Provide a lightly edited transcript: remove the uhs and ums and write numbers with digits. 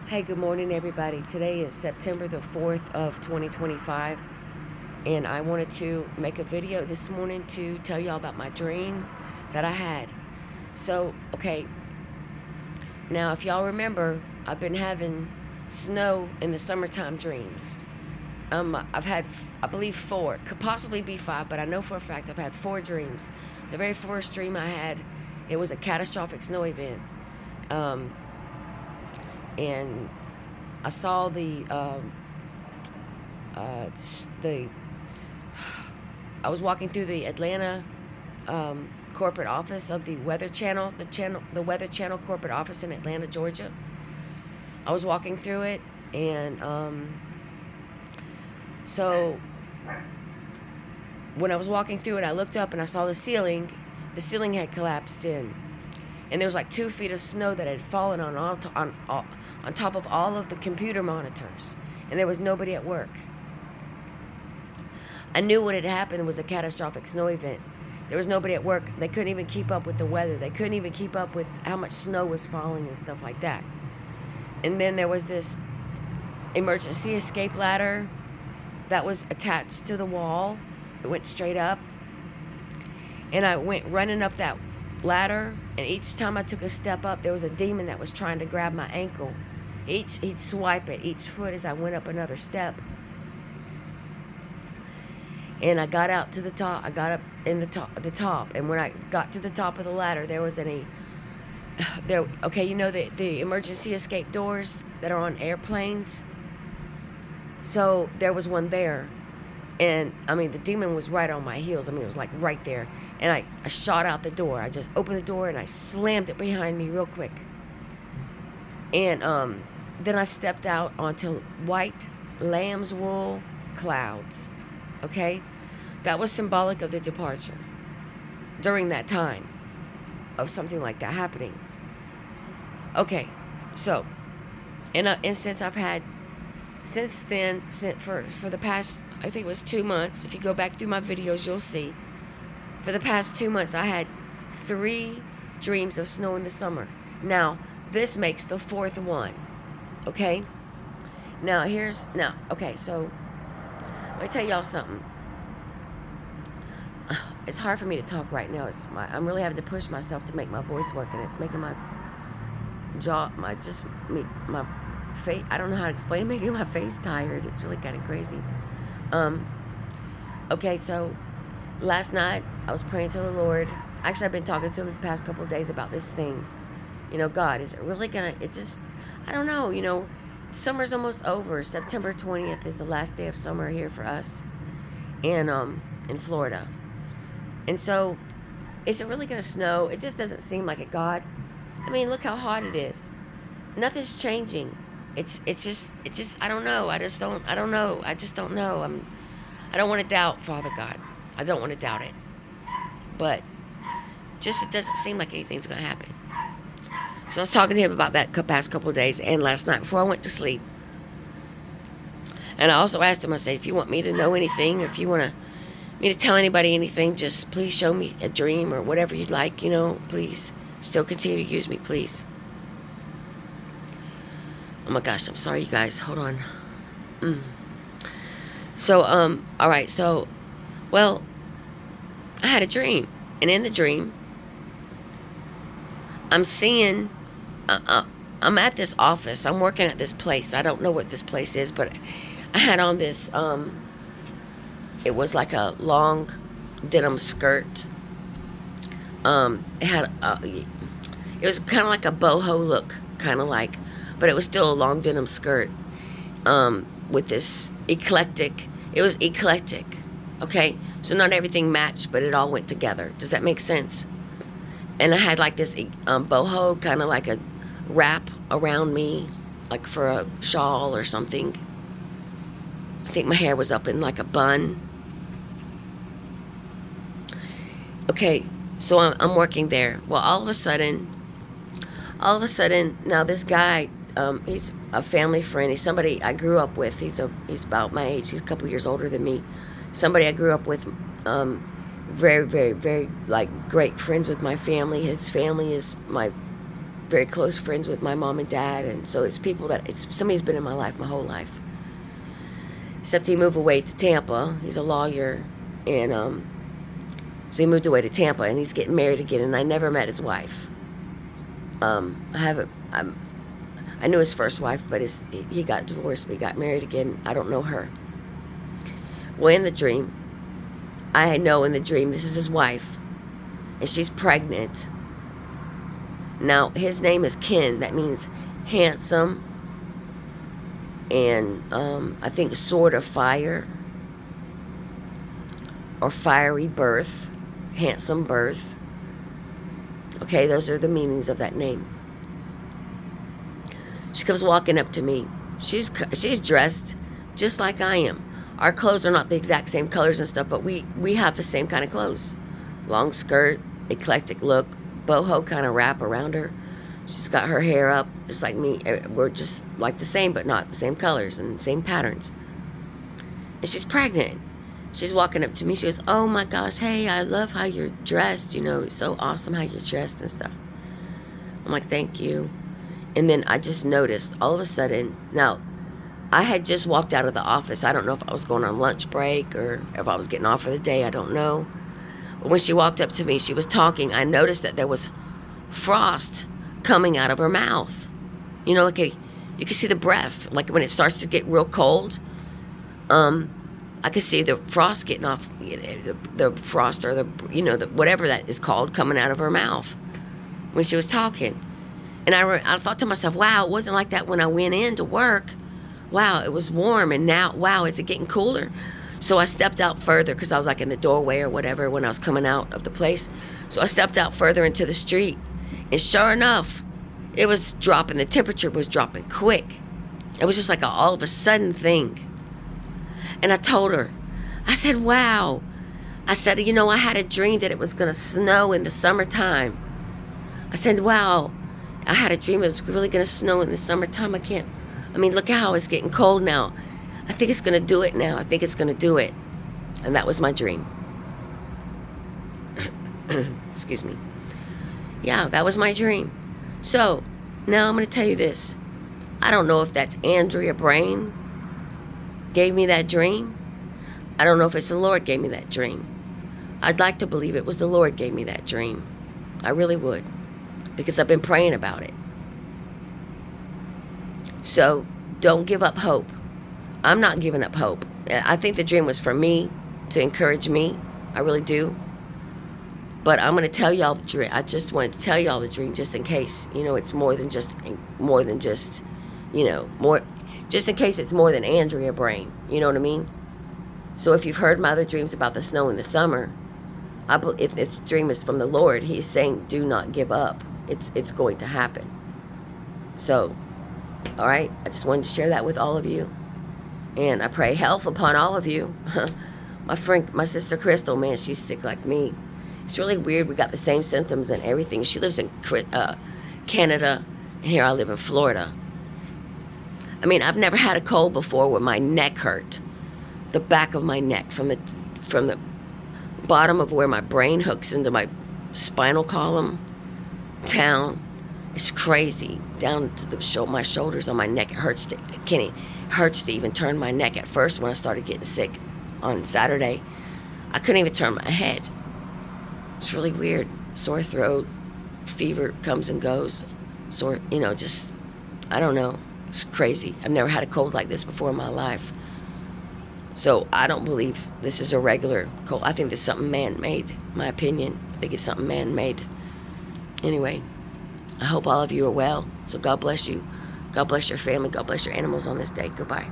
Hey, good morning, everybody. Today is September the 4th of 2025, and I wanted to make a video this morning to tell y'all about my dream that I had. So, okay, now if y'all remember, I've been having snow in the summertime dreams. I've had, I believe, four. Could possibly be five, but I know for a fact I've had four dreams. The very first dream I had, it was a catastrophic snow event. And I saw the I was walking through the Atlanta corporate office of the Weather Channel, the Weather Channel corporate office in Atlanta, Georgia. I was walking through it, and so when I was walking through it, I looked up and I saw the ceiling. The ceiling had collapsed in, and there was like 2 feet of snow that had fallen on top of all of the computer monitors, and there was nobody at work. I knew what had happened was a catastrophic snow event. There was nobody at work. They couldn't even keep up with the weather. They couldn't even keep up with how much snow was falling and stuff like that. And then there was this emergency escape ladder that was attached to the wall. It went straight up, and I went running up that ladder, and each time I took a step up, there was a demon that was trying to grab my ankle. He'd swipe at each foot as I went up another step. And I got out to the top. I got up in the top, and when I got to the top of the ladder, there was okay, you know the emergency escape doors that are on airplanes? So there was one there. And, I mean, the demon was right on my heels. I mean, it was, like, right there. And I shot out the door. I just opened the door, and I slammed it behind me real quick. And then I stepped out onto white lamb's wool clouds. Okay? That was symbolic of the departure during that time of something like that happening. Okay, so, and since I've had, since then, for the past, I think it was 2 months. If you go back through my videos, you'll see. For the past 2 months, I had 3 dreams of snow in the summer. Now, this makes the 4th one. Okay? Okay, so, let me tell y'all something. It's hard for me to talk right now. I'm really having to push myself to make my voice work, and it's making my jaw, my face, I don't know how to explain it, making my face tired. It's really kind of crazy. Okay, so last night I was praying to the Lord. Actually, I've been talking to him the past couple of days about this thing. You know, God, is it really gonna, I don't know, you know, summer's almost over. September 20th is the last day of summer here for us and in Florida. And so, is it really gonna snow? It just doesn't seem like it, God. I mean, look how hot it is. Nothing's changing. It's just I don't know. I just don't know. I don't want to doubt, Father God. I don't want to doubt it. But just it doesn't seem like anything's going to happen. So I was talking to him about that past couple of days and last night before I went to sleep. And I also asked him, I said, if you want me to know anything, if you want me to tell anybody anything, just please show me a dream or whatever you'd like, you know, please still continue to use me, please. Oh my gosh, I'm sorry, you guys. Hold on. So, all right. So, well, I had a dream. And in the dream, I'm seeing, I'm at this office. I'm working at this place. I don't know what this place is, but I had on this, it was like a long denim skirt. It was kind of like a boho look, kind of like, but it was still a long denim skirt with this eclectic. It was eclectic, okay? So not everything matched, but it all went together. Does that make sense? And I had like this boho, kind of like a wrap around me, like for a shawl or something. I think my hair was up in like a bun. Okay, so I'm working there. Well, all of a sudden, now this guy, he's a family friend. He's somebody I grew up with. He's about my age. He's a couple years older than me. Somebody I grew up with, very, very, very, like, great friends with my family. His family is my very close friends with my mom and dad, and so it's people that somebody's been in my life my whole life. Except he moved away to Tampa. He's a lawyer, and so he moved away to Tampa, and he's getting married again. And I never met his wife. I knew his first wife, but he got divorced. But he got married again. I don't know her. Well, in the dream, I know in the dream this is his wife, and she's pregnant. Now, his name is Ken. That means handsome, and I think sword of fire, or fiery birth, handsome birth. Okay, those are the meanings of that name. She comes walking up to me. She's dressed just like I am. Our clothes are not the exact same colors and stuff, but we have the same kind of clothes. Long skirt, eclectic look, boho kind of wrap around her. She's got her hair up just like me. We're just like the same, but not the same colors and the same patterns. And she's pregnant. She's walking up to me. She goes, "Oh my gosh, hey, I love how you're dressed. You know, it's so awesome how you're dressed and stuff." I'm like, "Thank you." And then I just noticed all of a sudden, now, I had just walked out of the office. I don't know if I was going on lunch break or if I was getting off for the day. I don't know. But when she walked up to me, she was talking. I noticed that there was frost coming out of her mouth. You know, like you can see the breath. Like when it starts to get real cold, I could see the frost getting off, the frost or whatever that is called, coming out of her mouth when she was talking. And I thought to myself, wow, it wasn't like that when I went in to work. Wow, it was warm, and now, wow, is it getting cooler? So I stepped out further because I was like in the doorway or whatever when I was coming out of the place. So I stepped out further into the street, and sure enough, it was dropping. The temperature was dropping quick. It was just like a all of a sudden thing. And I told her, I said, wow. I said, I had a dream that it was going to snow in the summertime. I said, wow. I had a dream it was really going to snow in the summertime. Look how it's getting cold now. I think it's going to do it now. I think it's going to do it. And that was my dream. Excuse me. Yeah, that was my dream. So, now I'm going to tell you this. I don't know if that's Andrea Brain gave me that dream. I don't know if it's the Lord gave me that dream. I'd like to believe it was the Lord gave me that dream. I really would. Because I've been praying about it. So, don't give up hope. I'm not giving up hope. I think the dream was for me, to encourage me. I really do. But I'm going to tell y'all the dream. I just wanted to tell y'all the dream just in case. It's more than just, just in case it's more than Andrea Brain. You know what I mean? So if you've heard my other dreams about the snow in the summer, if this dream is from the Lord, He's saying, do not give up. It's going to happen. So, all right, I just wanted to share that with all of you. And I pray health upon all of you. My sister Crystal, man, she's sick like me. It's really weird. We got the same symptoms and everything. She lives in Canada, and here I live in Florida. I've never had a cold before where my neck hurt. The back of my neck, from the bottom of where my brain hooks into my spinal column down. It's crazy. Down to my shoulders on my neck. It hurts to even turn my neck. At first, when I started getting sick on Saturday, I couldn't even turn my head. It's really weird. Sore throat, fever comes and goes. I don't know. It's crazy. I've never had a cold like this before in my life. So I don't believe this is a regular cold. I think this is something man-made, my opinion. I think it's something man-made. Anyway, I hope all of you are well. So God bless you. God bless your family. God bless your animals on this day. Goodbye.